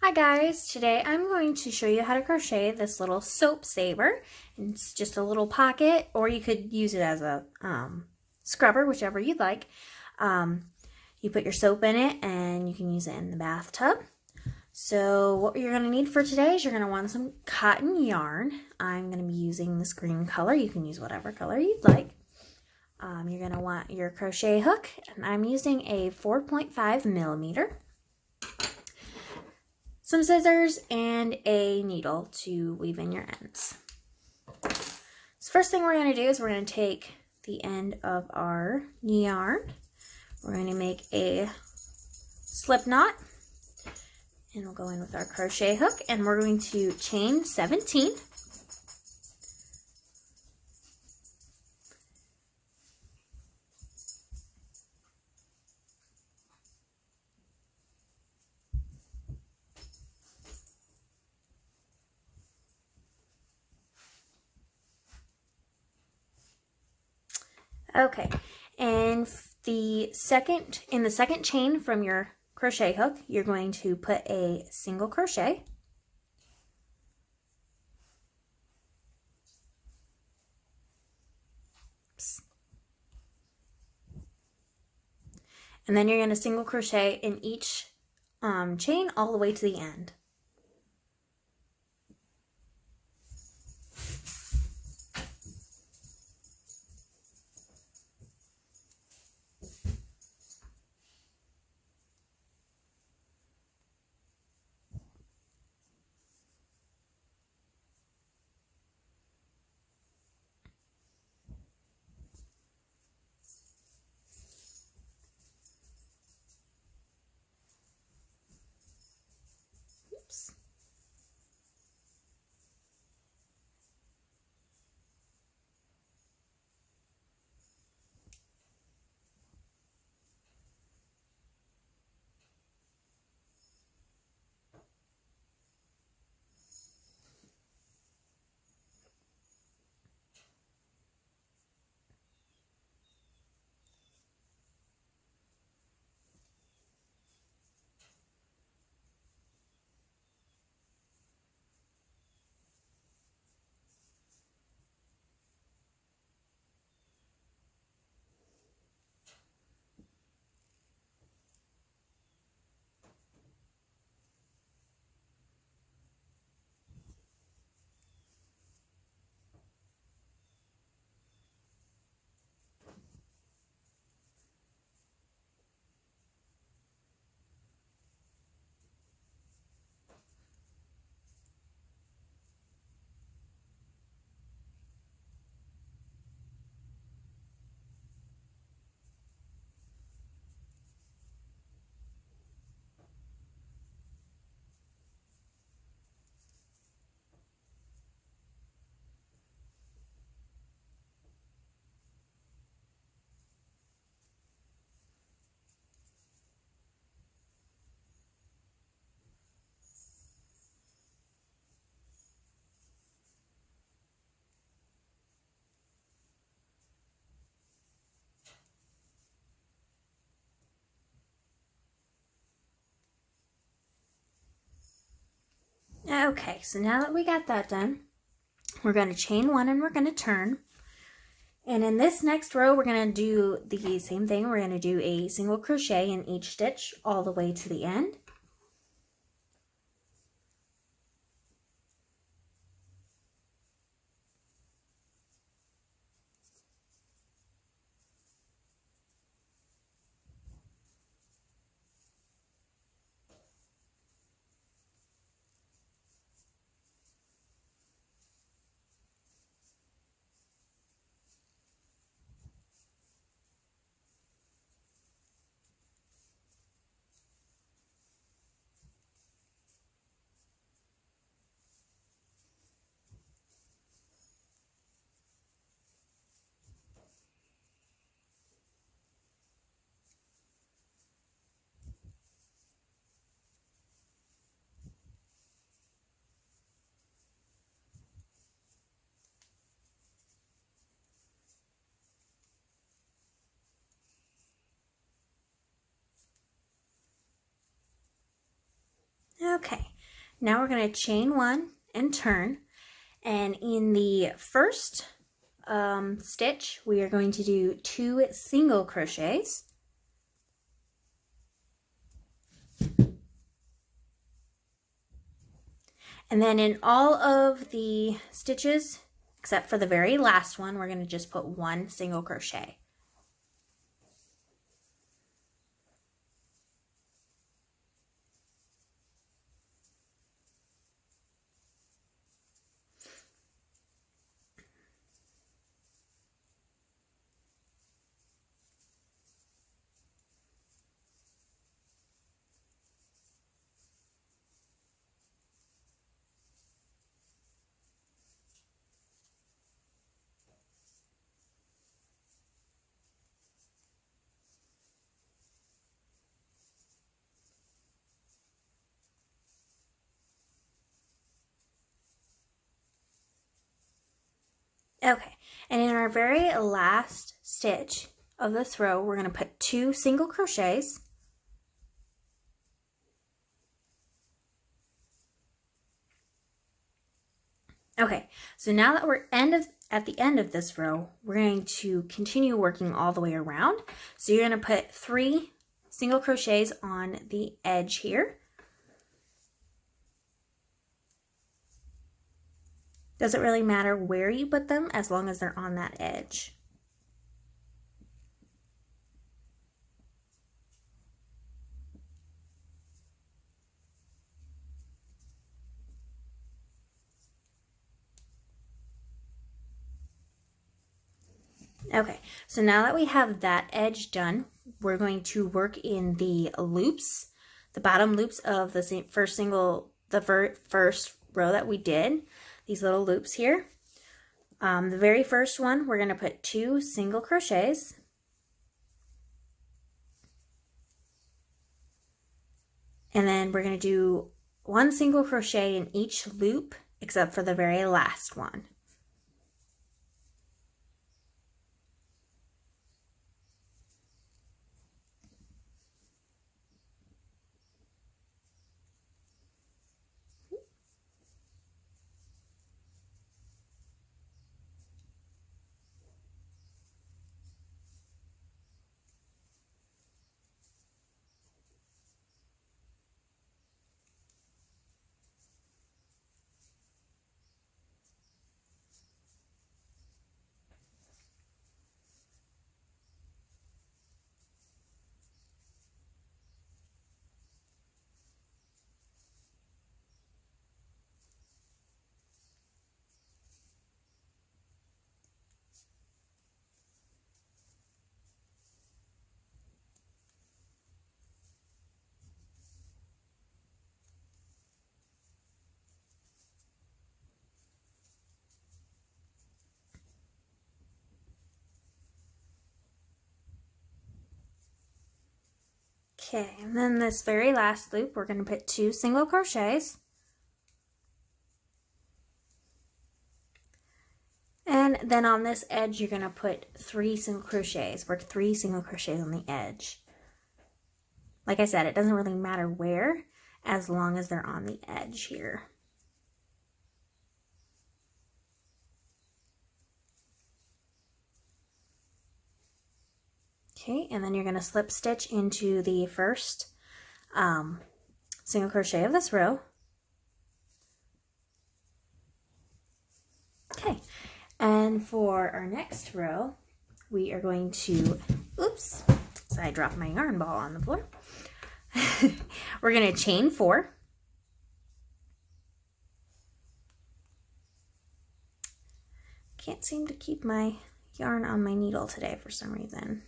Hi guys, today I'm going to show you how to crochet this little soap saver. It's just a little pocket, or you could use it as a scrubber, whichever you'd like. You put your soap in it and you can use it in the bathtub. So what you're going to need for today is you're going to want some cotton yarn. I'm going to be using this green color. You can use whatever color you'd like. You're going to want your crochet hook, and I'm using a 4.5 millimeter. Some scissors and a needle to weave in your ends. So first thing we're going to do is we're going to take the end of our yarn. We're going to make a slip knot, and we'll go in with our crochet hook, and we're going to chain 17. Okay, and in the second chain from your crochet hook, you're going to put a single crochet. Oops. And then you're going to single crochet in each chain all the way to the end. Oops. Okay, so now that we got that done, we're going to chain one and we're going to turn. And in this next row, we're going to do the same thing. We're going to do a single crochet in each stitch all the way to the end. Okay, now we're going to chain 1 and turn, and in the first stitch we are going to do 2 single crochets. And then in all of the stitches, except for the very last one, we're going to just put 1 single crochet. Okay, and in our very last stitch of this row, we're going to put 2 single crochets. Okay, so now that we're at the end of this row, we're going to continue working all the way around. So you're going to put 3 single crochets on the edge here. Doesn't really matter where you put them as long as they're on that edge. Okay, so now that we have that edge done, we're going to work in the loops, the bottom loops of the first row that we did. These little loops here. The very first one, we're going to put 2 single crochets. And then we're going to do 1 single crochet in each loop except for the very last one. Okay, and then this very last loop, we're going to put 2 single crochets. And then on this edge, you're going to put 3 single crochets. Work 3 single crochets on the edge. Like I said, it doesn't really matter where, as long as they're on the edge here. Okay, and then you're going to slip stitch into the first single crochet of this row. Okay, and for our next row, we are going to, oops, so I dropped my yarn ball on the floor. We're going to chain 4. Can't seem to keep my yarn on my needle today for some reason.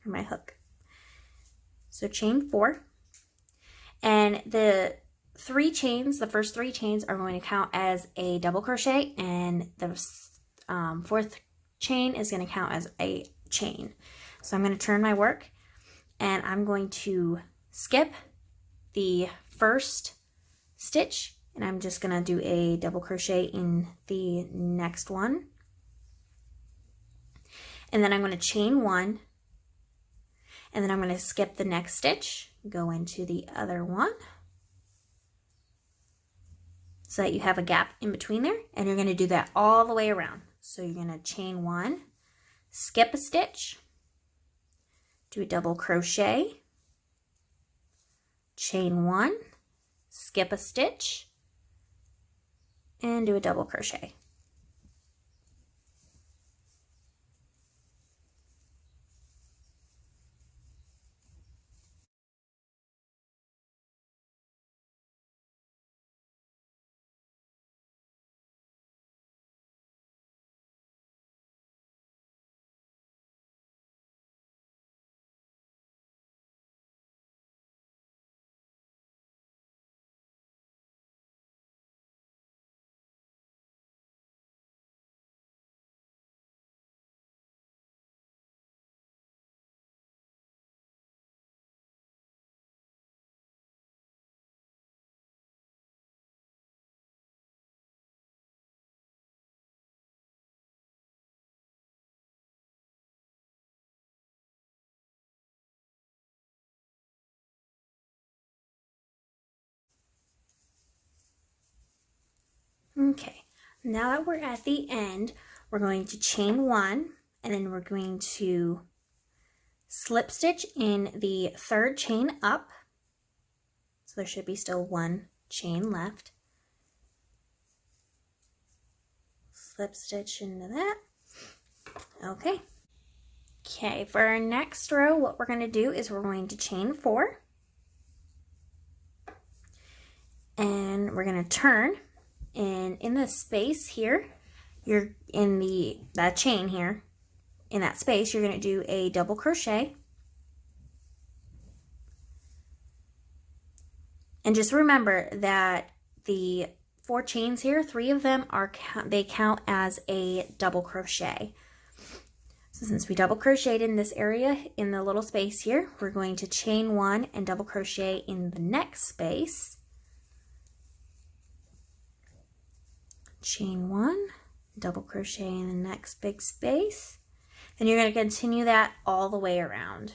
Or my hook. So chain 4, and the 3 chains, the first 3 chains are going to count as a double crochet, and the 4th chain is going to count as a chain. So I'm going to turn my work, and I'm going to skip the first stitch, and I'm just going to do a double crochet in the next one, and then I'm going to chain 1. And then I'm going to skip the next stitch, go into the other one, so that you have a gap in between there, and you're going to do that all the way around. So you're going to chain 1, skip a stitch, do a double crochet, chain 1, skip a stitch, and do a double crochet. Okay, now that we're at the end, we're going to chain 1, and then we're going to slip stitch in the 3rd chain up. So there should be still 1 chain left. Slip stitch into that. Okay. Okay, for our next row, what we're going to do is we're going to chain 4. And we're going to turn. And in the space here, you're in that chain here, in that space, you're going to do a double crochet. And just remember that the 4 chains here, 3 of them they count as a double crochet. So since we double crocheted in this area, in the little space here, we're going to chain 1 and double crochet in the next space. Chain 1, double crochet in the next big space, and you're going to continue that all the way around.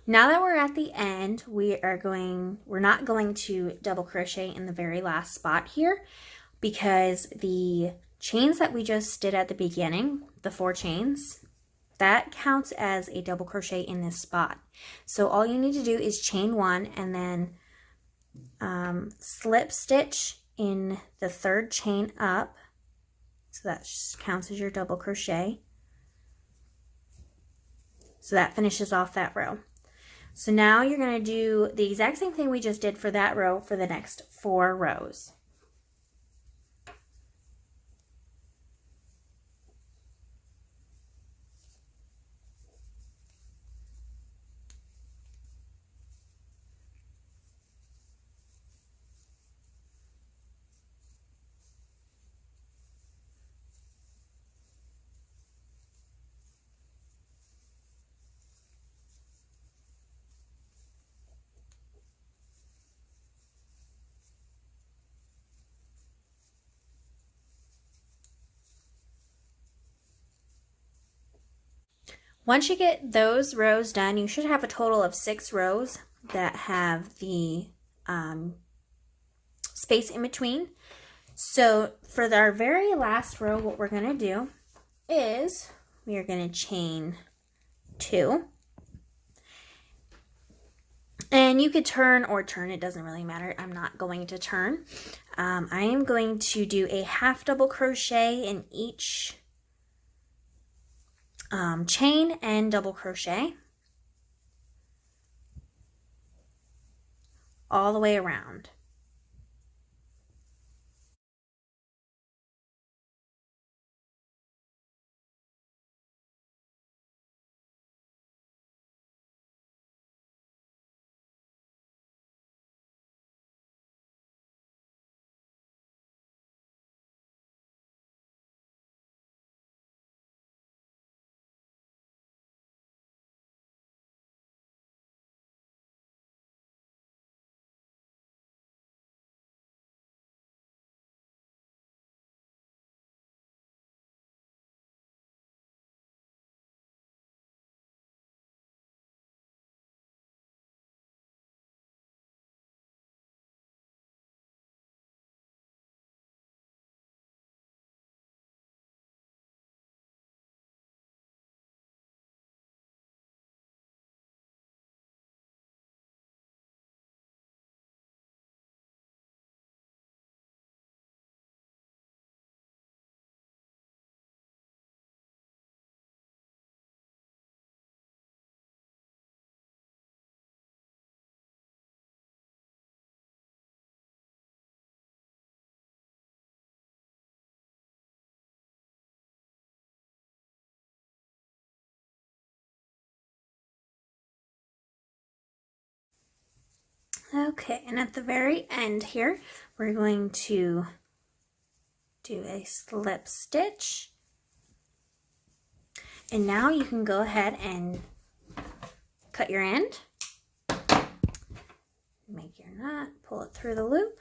Now that we're at the end, we're not going to double crochet in the very last spot here, because the chains that we just did at the beginning, the 4 chains, that counts as a double crochet in this spot. So all you need to do is chain 1 and then slip stitch in the 3rd chain up. So that counts as your double crochet. So that finishes off that row. So now you're going to do the exact same thing we just did for that row for the next 4 rows. Once you get those rows done, you should have a total of 6 rows that have the space in between. So for our very last row, what we're going to do is we are going to chain 2. And you could turn or turn, it doesn't really matter. I'm not going to turn. I am going to do a half double crochet in each chain and double crochet all the way around. Okay, and at the very end here, we're going to do a slip stitch. And now you can go ahead and cut your end. Make your knot, pull it through the loop,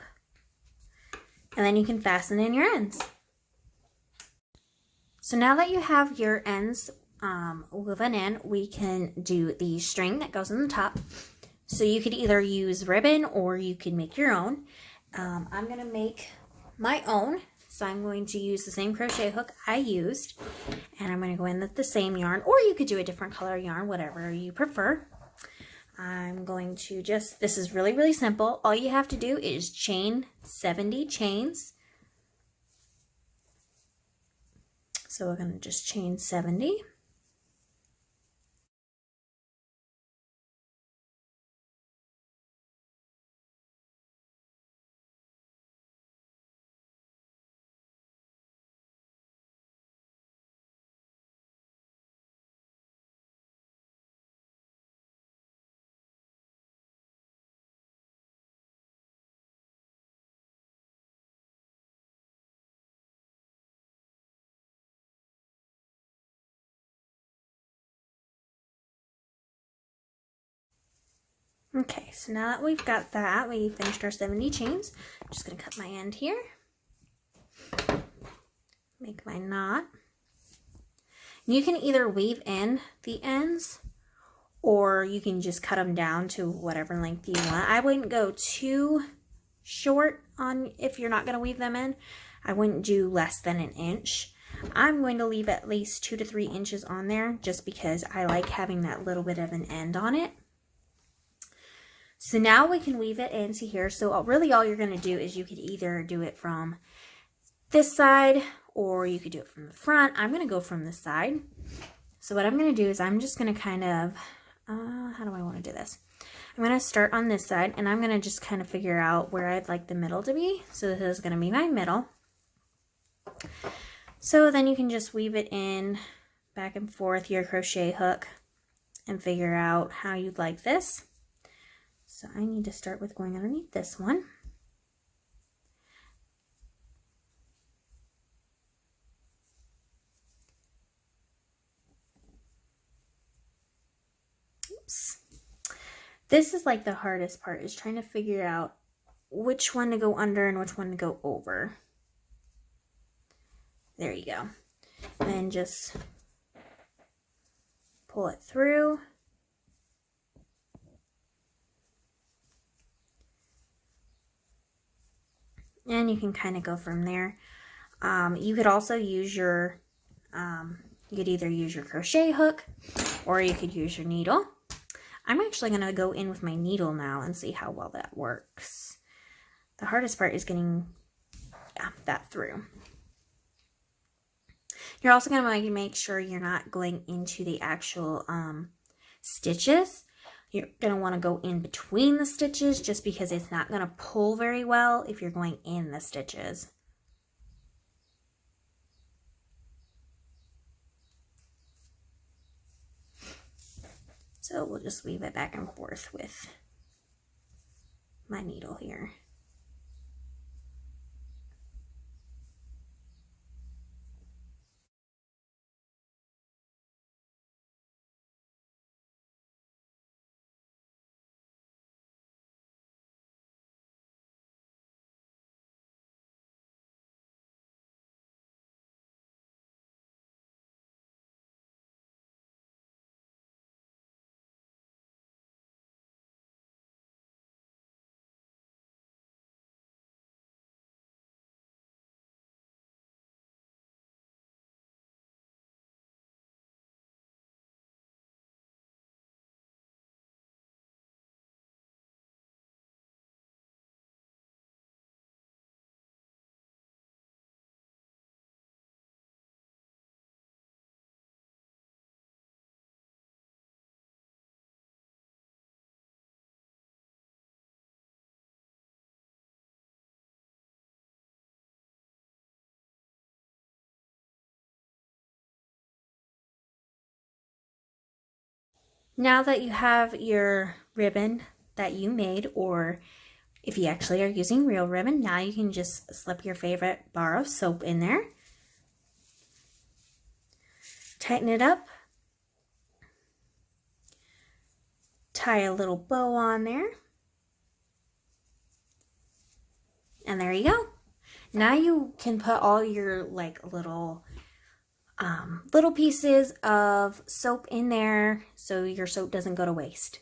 and then you can fasten in your ends. So now that you have your ends woven in, we can do the string that goes in the top. So you could either use ribbon or you can make your own. I'm going to make my own. So I'm going to use the same crochet hook I used, and I'm going to go in with the same yarn, or you could do a different color yarn, whatever you prefer. I'm going to just, this is really, really simple. All you have to do is chain 70 chains. So we're going to just chain 70. Okay, so now that we've got that, we finished our 70 chains. I'm just going to cut my end here, make my knot. You can either weave in the ends, or you can just cut them down to whatever length you want. I wouldn't go too short on if you're not going to weave them in. I wouldn't do less than an inch. I'm going to leave at least 2 to 3 inches on there just because I like having that little bit of an end on it. So now we can weave it into here. So really all you're going to do is you could either do it from this side or you could do it from the front. I'm going to go from this side. So what I'm going to do is I'm just going to kind of, how do I want to do this? I'm going to start on this side and I'm going to just kind of figure out where I'd like the middle to be. So this is going to be my middle. So then you can just weave it in back and forth your crochet hook and figure out how you'd like this. So I need to start with going underneath this one. Oops. This is like the hardest part, is trying to figure out which one to go under and which one to go over. There you go. And then just pull it through. And you can kind of go from there. You could also use your, you could either use your crochet hook or you could use your needle. I'm actually going to go in with my needle now and see how well that works. The hardest part is getting that through. You're also going to make sure you're not going into the actual stitches. You're going to want to go in between the stitches just because it's not going to pull very well if you're going in the stitches. So we'll just weave it back and forth with my needle here. Now that you have your ribbon that you made, or if you actually are using real ribbon, now you can just slip your favorite bar of soap in there. Tighten it up. Tie a little bow on there. And there you go. Now you can put all your like little pieces of soap in there so your soap doesn't go to waste.